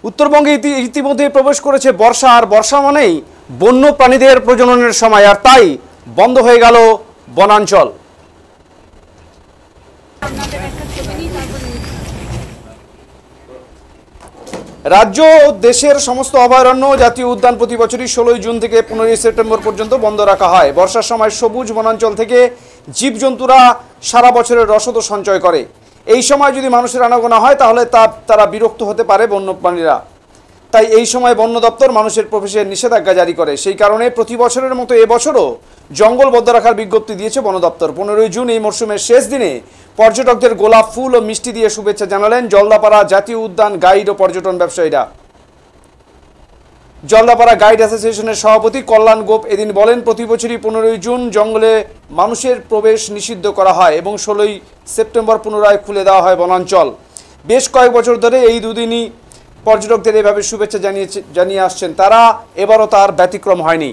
উত্তরবঙ্গে ইতিমধ্যে প্রবেশ করেছে বর্ষা, আর বর্ষা মানেই বন্য প্রাণীদের প্রজননের সময়, আর তাই বন্ধ হয়ে গেল বনাঞ্চল। রাজ্য দেশের সমস্ত অভয়ারণ্য জাতীয় উদ্যান প্রতি বছরই 16 জুন থেকে 15 সেপ্টেম্বর পর্যন্ত বন্ধ রাখা হয়। বর্ষার সময় সবুজ বনাঞ্চল থেকে জীবজন্তুরা সারা বছরের রসদ সঞ্চয় করে। এই সময় যদি মানুষের আনাগোনা হয় তাহলে তারা বিরক্ত হতে পারে বন্যপ্রাণীরা। তাই এই সময় বন দপ্তর মানুষের প্রবেশের নিষেধাজ্ঞা জারি করে। সেই কারণে প্রতি বছরের মতো এবছরও জঙ্গল বদ্ধ রাখার বিজ্ঞপ্তি দিয়েছে বন দপ্তর। 15 জুন এই মরশুমের শেষ দিনে পর্যটকদের গোলাপ ফুল ও মিষ্টি দিয়ে শুভেচ্ছা জানালেন জলদাপাড়া জাতীয় উদ্যান গাইড ও পর্যটন ব্যবসায়ীরা। জলদাপাড়া গাইড অ্যাসোসিয়েশনের সভাপতি কল্যাণ গোপ এদিন বলেন, প্রতি বছরই 15 জুন জঙ্গলে মানুষের প্রবেশ নিষিদ্ধ করা হয় এবং 16 সেপ্টেম্বর পুনরায় খুলে দেওয়া হয় বনাঞ্চল। বেশ কয়েক বছর ধরে এই দুদিনই পর্যটকদের এভাবে শুভেচ্ছা জানিয়ে আসছেন তারা, এবারও তার ব্যতিক্রম হয়নি।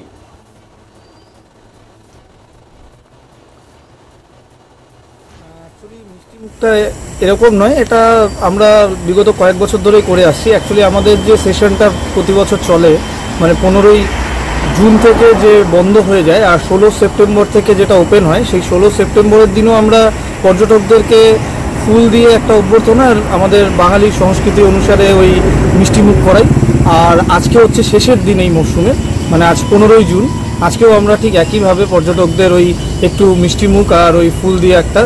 এরকম নয়, এটা আমরা বিগত কয়েক বছর ধরেই করে আসছি। অ্যাকচুয়ালি আমাদের যে সেশনটা প্রতি বছর চলে, মানে 15 জুন থেকে যে বন্ধ হয়ে যায় আর 16 সেপ্টেম্বর থেকে যেটা ওপেন হয়, সেই 16 সেপ্টেম্বরের দিনও আমরা পর্যটকদেরকে ফুল দিয়ে একটা অভ্যর্থনা আর আমাদের বাঙালি সংস্কৃতি অনুসারে ওই মিষ্টিমুখ করাই। আর আজকে হচ্ছে শেষের দিন এই মরশুমে, মানে আজ 15 জুন, আজকেও আমরা ঠিক একইভাবে পর্যটকদের ওই একটু মিষ্টিমুখ আর ওই ফুল দিয়ে একটা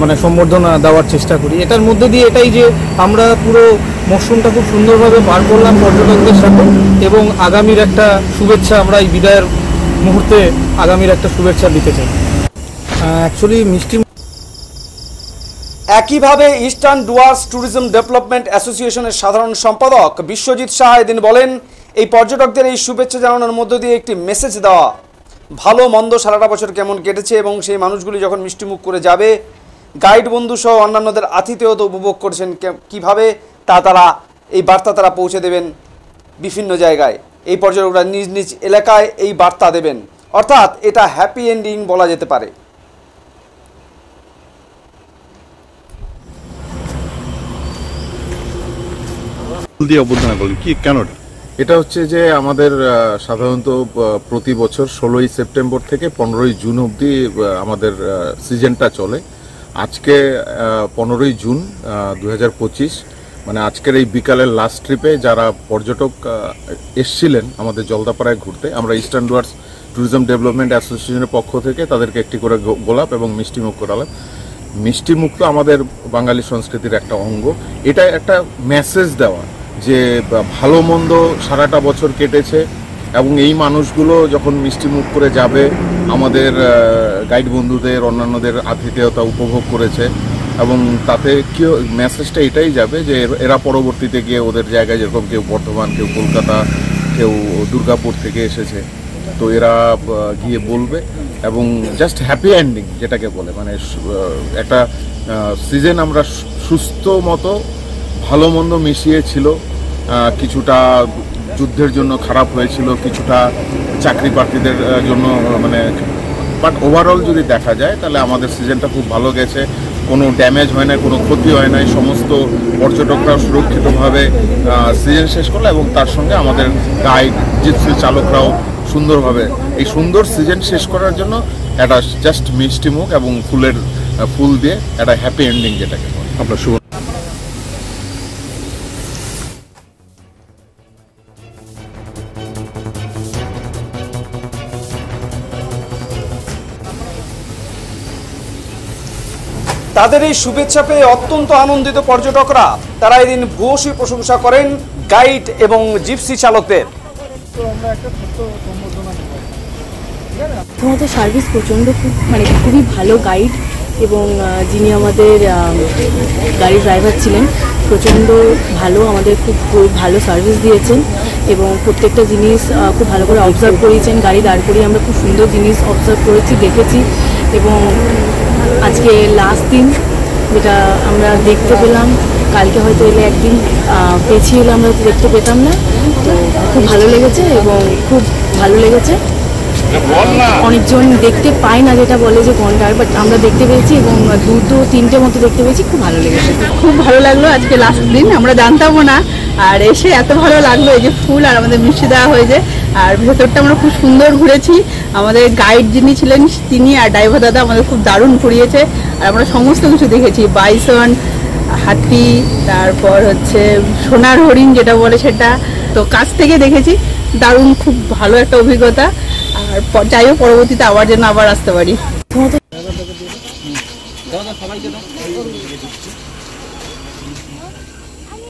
মানে সম্বর্ধনা দেওয়ার চেষ্টা করি। এটার মধ্যে দিয়ে এটাই যে আমরা পুরো মরশুমটা খুব সুন্দরভাবে পার করলাম পর্যটকদের সাথে, এবং আগামীর একটা শুভেচ্ছা আমরা এই বিদায়ের মুহূর্তে আগামীর একটা শুভেচ্ছা দিতে চাই। অ্যাকচুয়ালি মিষ্টি একইভাবে ইস্টার্ন ডুয়ার্স ট্যুরিজম ডেভেলপমেন্ট অ্যাসোসিয়েশনের সাধারণ সম্পাদক বিশ্বজিৎ শাহ এদিন বলেন, এই পর্যটকদের এই শুভেচ্ছা জানানোর মধ্য দিয়ে একটি মেসেজ দেওয়া, ভালো মন্দ সারাটা বছর কেমন কেটেছে এবং সেই মানুষগুলি যখন মিষ্টিমুখ করে যাবে, গাইড বন্ধু সহ অন্যান্যদের আতিথেয়তা উপভোগ করছেন কিভাবে তারা এই বার্তা তারা পৌঁছে দেবেন বিভিন্ন জায়গায়। এই পর্যটকরা নিজ নিজ এলাকায় এই বার্তা দেবেন, অর্থাৎ এটা হ্যাপি এন্ডিং বলা যেতে পারে। এটা হচ্ছে যে আমাদের সাধারণত প্রতি বছর 16 সেপ্টেম্বর থেকে 15 জুন অবধি আমাদের সিজনটা চলে। আজকে 15 জুন 2025, মানে আজকের এই বিকালের লাস্ট ট্রিপে যারা পর্যটক এসছিলেন আমাদের জলদাপাড়ায় ঘুরতে, আমরা ইস্টার্ন ডুয়ার্স ট্যুরিজম ডেভেলপমেন্ট অ্যাসোসিয়েশনের পক্ষ থেকে তাদেরকে একটি করে গোলাপ এবং মিষ্টিমুখ করালাম। মিষ্টিমুখ তো আমাদের বাঙালি সংস্কৃতির একটা অঙ্গ। এটা একটা মেসেজ দেওয়া যে ভালো মন্দ সারাটা বছর কেটেছে এবং এই মানুষগুলো যখন মিষ্টিমুখ করে যাবে আমাদের গাইড বন্ধুদের অন্যান্যদের আতিথেয়তা উপভোগ করেছে, এবং তাতে কি মেসেজটা এটাই যাবে যে এরা পরবর্তীতে গিয়ে ওদের জায়গায়, যেরকম কেউ বর্ধমান, কেউ কলকাতা, কেউ দুর্গাপুর থেকে এসেছে, তো এরা গিয়ে বলবে এবং জাস্ট হ্যাপি এন্ডিং যেটাকে বলে, মানে একটা সিজন আমরা সুস্থ মতো ভালো মন্দ মিশিয়ে ছিল। কিছুটা যুদ্ধের জন্য খারাপ হয়েছিল, কিছুটা চাকরি প্রার্থীদের জন্য, মানে বাট ওভারঅল যদি দেখা যায় তাহলে আমাদের সিজনটা খুব ভালো গেছে। কোনো ড্যামেজ হয় না, কোনো ক্ষতি হয় নাই, সমস্ত পর্যটকরা সুরক্ষিতভাবে সিজন শেষ করলো এবং তার সঙ্গে আমাদের গাইড জিপসি চালকরাও সুন্দরভাবে এই সুন্দর সিজন শেষ করার জন্য একটা জাস্ট মিষ্টিমুখ এবং ফুল দিয়ে একটা হ্যাপি এন্ডিং যেটাকে বলে। আপনার শুভ তাদের এই শুভেচ্ছা পেয়ে অত্যন্ত আনন্দিত পর্যটকরা। তারা এদিন ভূয়সী প্রশংসা করেন গাইড এবং জিপসি চালকদের। তোমাদের সার্ভিস প্রচণ্ড খুবই ভালো গাইড, এবং যিনি আমাদের গাড়ি ড্রাইভার ছিলেন প্রচণ্ড ভালো, আমাদের খুব ভালো সার্ভিস দিয়েছেন এবং প্রত্যেকটা জিনিস খুব ভালো করে অবজার্ভ করিয়েছেন। গাড়ি দাঁড় করিয়ে আমরা খুব সুন্দর জিনিস অবজার্ভ করেছি, দেখেছি, এবং আজকে লাস্ট দিন যেটা আমরা দেখতে পেলাম, কালকে হয়তো এলে একদিন পেছিয়ে এলে আমরা দেখতে পেতাম না, তো খুব ভালো লেগেছে এবং খুব ভালো লেগেছে। অনেকজন দেখতে পায় না, যেটা বলে যে ঘন্টার, বাট আমরা দেখতে পেয়েছি এবং 2-3টে মতো দেখতে পেয়েছি, খুব ভালো লেগেছে। খুব ভালো লাগলো। আজকে লাস্ট দিন, আমরা জানতামও না আর এসে এত ভালো লাগলো, এই যে ফুল আর আমাদের মিষ্টি দেওয়া হয়েছে, আর ভেতরটা আমরা খুব সুন্দর ঘুরেছি। আমাদের গাইড যিনি ছিলেন তিনি আর ড্রাইভার দাদা আমাদের খুব দারুণ ঘুরিয়েছে, আর আমরা সমস্ত কিছু দেখেছি, বাইসন, হাতি, তারপর হচ্ছে সোনার হরিণ যেটা বলে সেটা, তো কাছ থেকে দেখেছি, দারুণ খুব ভালো একটা অভিজ্ঞতা। আর চাইও পরবর্তীতে আবার যেন আবার আসতে পারি।